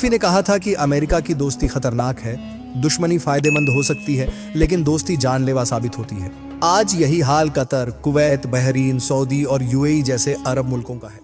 Gaddafi ने कहा था कि अमेरिका की दोस्ती खतरनाक है, दुश्मनी फायदेमंद हो सकती है लेकिन दोस्ती जानलेवा साबित होती है। आज यही हाल कतर, कुवैत, बहरीन, सऊदी और यूएई जैसे अरब मुल्कों का है।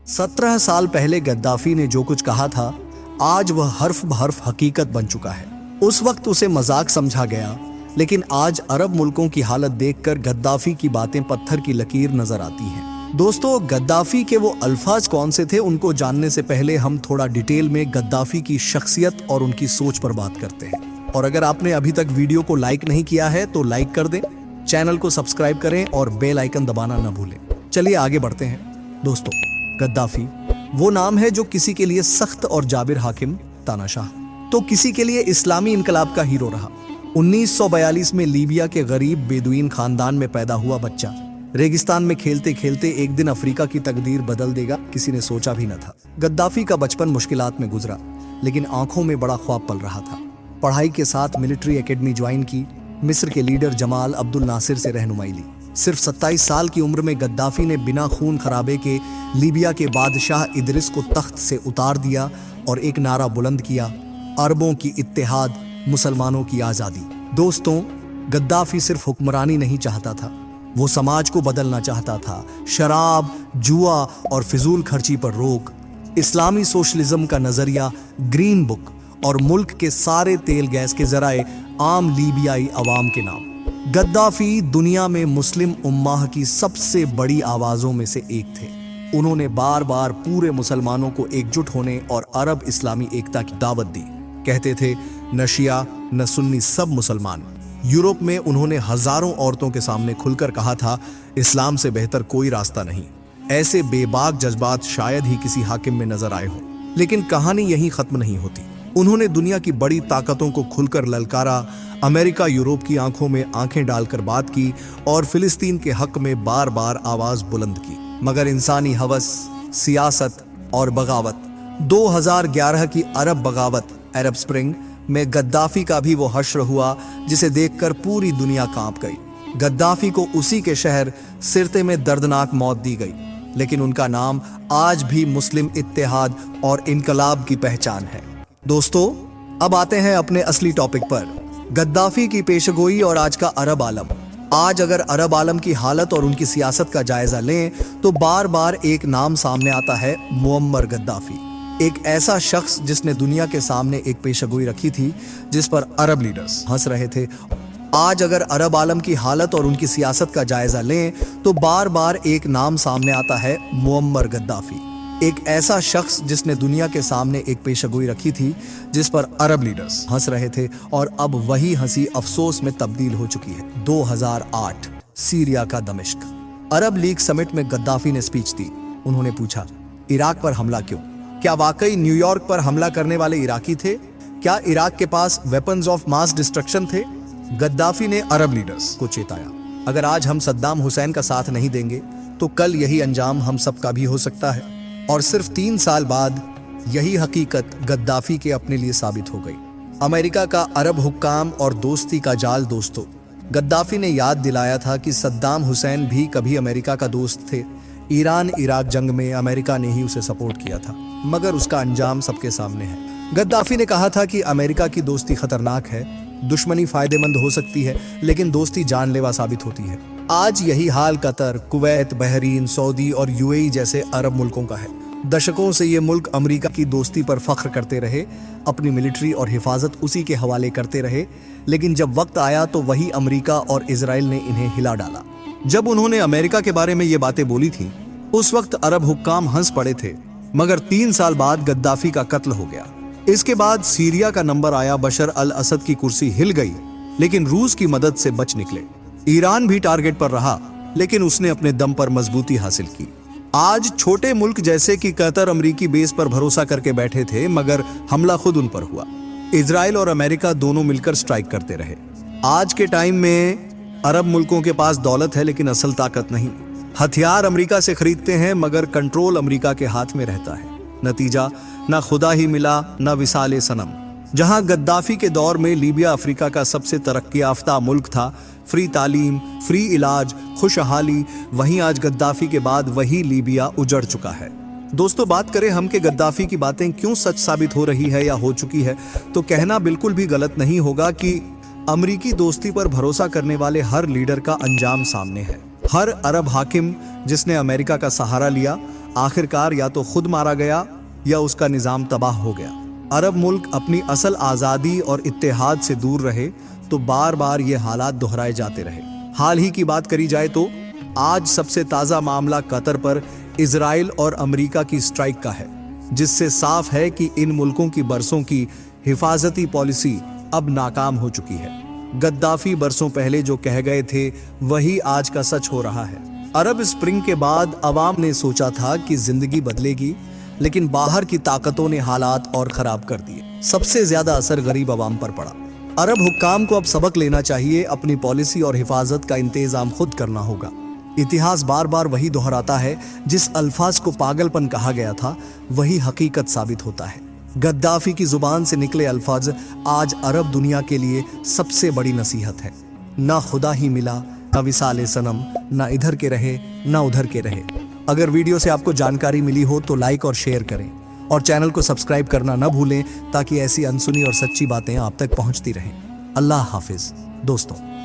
17 साल पहले गद्दाफी ने जो कुछ कहा था, आज वह हर्फ बहर्फ हकीकत बन चुका है। उस वक्त उसे मजाक समझा गया, लेकिन आज अरब मुल्कों की हालत देखकर गद्दाफी की बातें पत्थर की लकीर नजर आती हैं। दोस्तों, गद्दाफी के वो अल्फाज कौन से थे, उनको जानने से पहले हम थोड़ा डिटेल में गद्दाफी की शख्सियत और उनकी सोच पर बात करते हैं। और अगर आपने अभी तक वीडियो को लाइक नहीं किया है तो लाइक कर दें, चैनल को सब्सक्राइब करें और बेल आइकन दबाना न भूलें। चलिए आगे बढ़ते हैं। दोस्तों, गद्दाफी वो नाम है जो किसी के लिए सख्त और जाबिर हाकिम, तानाशाह, तो किसी के लिए इस्लामी इनकलाब का हीरो रहा। 1942 में लीबिया के गरीब बेदुइन खानदान में पैदा हुआ बच्चा रेगिस्तान में खेलते खेलते एक दिन अफ्रीका की तकदीर बदल देगा, किसी ने सोचा भी न था। गद्दाफी का बचपन मुश्किलात में गुजरा, लेकिन आंखों में बड़ा ख्वाब पल रहा था। पढ़ाई के साथ मिलिट्री एकेडमी ज्वाइन की, मिस्र के लीडर जमाल अब्दुल नासिर से रहनुमाई ली। सिर्फ 27 साल की उम्र में गद्दाफी ने बिना खून खराबे के लीबिया के बादशाह इदरिस को तख्त से उतार दिया और एक नारा बुलंद किया, अरबों की इत्तेहाद, मुसलमानों की आज़ादी। दोस्तों, गद्दाफी सिर्फ हुक्मरानी नहीं चाहता था, वो समाज को बदलना चाहता था। शराब, जुआ और फिजूल खर्ची पर रोक, इस्लामी सोशलिज्म का नजरिया, ग्रीन बुक और मुल्क के सारे तेल गैस के जराए आम लीबियाई अवाम के नाम। गद्दाफी दुनिया में मुस्लिम उम्माह की सबसे बड़ी आवाजों में से एक थे। उन्होंने बार बार पूरे मुसलमानों को एकजुट होने और अरब इस्लामी एकता की दावत दी। कहते थे, न शिया न सुन्नी, सब मुसलमान। यूरोप में उन्होंने हजारों औरतों के सामने खुलकर कहा था, इस्लाम से बेहतर कोई रास्ता नहीं। ऐसे बेबाक जज्बात शायद ही किसी हाकिम में नजर आए हों। लेकिन कहानी यहीं खत्म नहीं होती। उन्होंने दुनिया की बड़ी ताकतों को खुलकर ललकारा, अमेरिका यूरोप की आंखों में आंखें डालकर बात की और फिलिस्तीन के हक में बार बार आवाज बुलंद की। मगर इंसानी हवस, सियासत और बगावत, 2011 की अरब बगावत, अरब स्प्रिंग में गद्दाफी का भी वो हश्र हुआ जिसे देखकर पूरी दुनिया कांप गई। गद्दाफी को उसी के शहर सिरते में दर्दनाक मौत दी गई, लेकिन उनका नाम आज भी मुस्लिम इत्तेहाद और इनकलाब की पहचान है। दोस्तों, अब आते हैं अपने असली टॉपिक पर, गद्दाफी की पेशगोई और आज का अरब आलम। आज अगर अरब आलम की हालत और उनकी सियासत का जायजा लें तो बार बार एक नाम सामने आता है, मुअम्मर गद्दाफी। एक ऐसा शख्स जिसने दुनिया के सामने एक पेशगोई रखी थी जिस पर अरब लीडर्स हंस रहे थे। आज अगर अरब आलम की हालत और उनकी सियासत का जायजा लें तो बार बार एक नाम सामने आता है, मुअम्मर गद्दाफी। एक ऐसा शख्स जिसने दुनिया के सामने एक पेशगोई रखी थी जिस पर अरब लीडर्स हंस रहे थे और अब वही हंसी अफसोस में तब्दील हो चुकी है। 2008 सीरिया का दमिश्क। अरब लीग समिट में गद्दाफी ने स्पीच दी। उन्होंने पूछा, इराक पर हमला क्यों? क्या वाकई न्यूयॉर्क पर हमला करने वाले इराकी थे? क्या इराक के पास वेपन्स ऑफ मास डिस्ट्रक्शन थे? गद्दाफी ने अरब लीडर्स को चेताया, अगर आज हम सद्दाम हुसैन का साथ नहीं देंगे तो कल यही अंजाम हम सबका भी हो सकता है। और सिर्फ 3 साल बाद यही हकीकत गद्दाफी के अपने लिए साबित हो गई। अमेरिका का अरब हुक्काम और दोस्ती का जाल। दोस्तों, गद्दाफी ने याद दिलाया था कि सद्दाम हुसैन भी कभी अमेरिका का दोस्त थे। ईरान इराक जंग में अमेरिका ने ही उसे सपोर्ट किया था, मगर उसका अंजाम सबके सामने है। गद्दाफी ने कहा था कि अमेरिका की दोस्ती खतरनाक है, दुश्मनी फायदेमंद हो सकती है लेकिन दोस्ती जानलेवा साबित होती है। आज यही हाल कतर, कुवैत, बहरीन, सऊदी और यूएई जैसे अरब मुल्कों का है। दशकों से ये मुल्क अमेरिका की दोस्ती पर फख्र करते रहे, अपनी मिलिट्री और हिफाजत उसी के हवाले करते रहे, लेकिन जब वक्त आया तो वही अमेरिका और इजराइल ने इन्हें हिला डाला। जब उन्होंने अमेरिका के बारे में ये बातें बोली थी, उस वक्त अरब हुक्काम हंस पड़े थे, मगर 3 साल बाद गद्दाफी का कत्ल हो गया। इसके बाद सीरिया का नंबर आया, बशर अल असद की कुर्सी हिल गई, लेकिन रूस की मदद से बच निकले। ईरान भी टारगेट पर रहा, लेकिन उसने अपने दम पर मजबूती हासिल की। आज छोटे मुल्क जैसे कि कतर अमरीकी बेस पर भरोसा करके बैठे थे, मगर हमला खुद उन पर हुआ। इजराइल और अमेरिका दोनों मिलकर स्ट्राइक करते रहे। आज के टाइम में अरब मुल्कों के पास दौलत है लेकिन असल ताकत नहीं। हथियार अमेरिका से खरीदते हैं मगर कंट्रोल अमेरिका के हाथ में रहता है। नतीजा, ना खुदा ही मिला ना विसाले सनम। जहां गद्दाफी के दौर में लीबिया अफ्रीका का सबसे तरक्की याफ्ता मुल्क था, फ्री तालीम, फ्री इलाज, खुशहाली, वहीं आज गद्दाफी के बाद वही लीबिया उजड़ चुका है। दोस्तों, बात करें हम कि गद्दाफी की बातें क्यों सच साबित हो रही है या हो चुकी है, तो कहना बिल्कुल भी गलत नहीं होगा कि अमेरिकी दोस्ती पर भरोसा करने वाले हर लीडर का अंजाम सामने है। हर अरब हाकिम जिसने अमेरिका का सहारा लिया, आखिरकार या तो खुद मारा गया या उसका निजाम तबाह हो गया। अरब मुल्क अपनी असल आज़ादी और इत्तेहाद से दूर रहे तो बार बार ये हालात दोहराए जाते रहे। हाल ही की बात करी जाए तो आज सबसे ताज़ा मामला कतर पर इजराइल और अमेरिका की स्ट्राइक का है, जिससे साफ है कि इन मुल्कों की बरसों की हिफाजती पॉलिसी अब नाकाम हो चुकी है। गद्दाफी बरसों पहले जो कह गए थे वही आज का सच हो रहा है। अरब स्प्रिंग के बाद अवाम ने सोचा था कि जिंदगी बदलेगी, लेकिन बाहर की ताकतों ने हालात और खराब कर दिए। सबसे ज्यादा असर गरीब अवाम पर पड़ा। अरब हुक्काम को अब सबक लेना चाहिए, अपनी पॉलिसी और हिफाजत का इंतजाम खुद करना होगा। इतिहास बार बार वही दोहराता है, जिस अल्फाज को पागलपन कहा गया था वही हकीकत साबित होता है। गद्दाफी की जुबान से निकले अल्फाज आज अरब दुनिया के लिए सबसे बड़ी नसीहत है। ना खुदा ही मिला, ना विसाले सनम, ना इधर के रहे ना उधर के रहे। अगर वीडियो से आपको जानकारी मिली हो तो लाइक और शेयर करें और चैनल को सब्सक्राइब करना न भूलें, ताकि ऐसी अनसुनी और सच्ची बातें आप तक पहुंचती रहें। अल्लाह हाफिज दोस्तों।